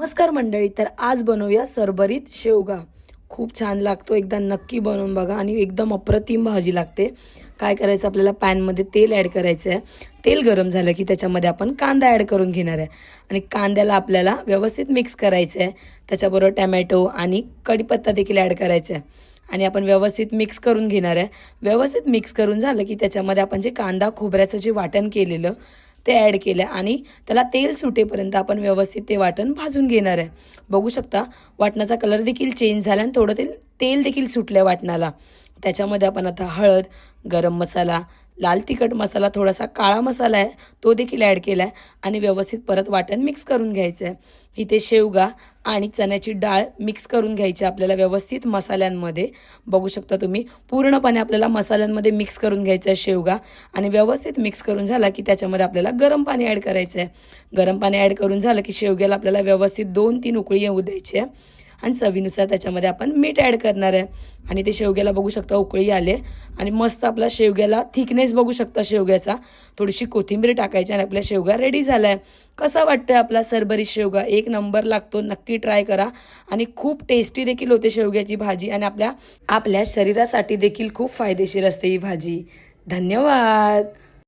नमस्कार मंडळी. तर आज बनवूया सरभरीत शेवगा. खूप छान लागतो, एकदा नक्की बनवून बघा आणि एकदम अप्रतिम भाजी लागते. काय करायचं, आपल्याला पॅनमध्ये तेल ॲड करायचं आहे. तेल गरम झालं की त्याच्यामध्ये आपण कांदा ॲड करून घेणार आहे आणि कांद्याला आपल्याला व्यवस्थित मिक्स करायचं आहे. त्याच्याबरोबर टॅमॅटो आणि कढीपत्ता देखील ॲड करायचा आहे आणि आपण व्यवस्थित मिक्स करून घेणार आहे. व्यवस्थित मिक्स करून झालं की त्याच्यामध्ये आपण जे कांदा खोबऱ्याचं जे वाटण केलेलं ते ॲड केलं आणि त्याला तेल सुटेपर्यंत आपण व्यवस्थित ते वाटण भाजून घेणार आहे. बघू शकता वाटणाचा कलर देखील चेंज झाला आणि थोडं तेल देखील सुटलं वाटणाला. त्याच्यामध्ये आपण आता हळद, गरम मसाला, लाल तिखट मसाला, थोडासा काळा मसाला आहे तो देखील ॲड केला आहे आणि व्यवस्थित परत वाटण मिक्स करून घ्यायचं आहे. इथे शेवगा आणि चण्याची डाळ मिक्स करून घ्यायची आपल्याला व्यवस्थित मसाल्यांमध्ये. बघू शकता तुम्ही पूर्णपणे आपल्याला मसाल्यांमध्ये मिक्स करून घ्यायचं आहे शेवगा आणि व्यवस्थित मिक्स करून झाला की त्याच्यामध्ये आपल्याला गरम पाणी ॲड करायचं आहे. गरम पाणी ॲड करून झालं की शेवग्याला आपल्याला व्यवस्थित 2-3 उकळी येऊ द्यायची आहे आणि चवीनुसार त्याच्यामध्ये आपण मीठ ॲड करणार आहे. आणि ते शेवग्याला बघू शकता उकळी आले आणि मस्त आपला शेवग्याला थिकनेस बघू शकता शेवग्याचा. थोडीशी कोथिंबीर टाकायची आणि आपला शेवगा रेडी झाला आहे. कसा वाटतोय आपला सरभरीत शेवगा? एक नंबर लागतो, नक्की ट्राय करा. आणि खूप टेस्टी देखील होते शेवग्याची भाजी आणि आपल्या शरीरासाठी देखील खूप फायदेशीर असते ही भाजी. धन्यवाद.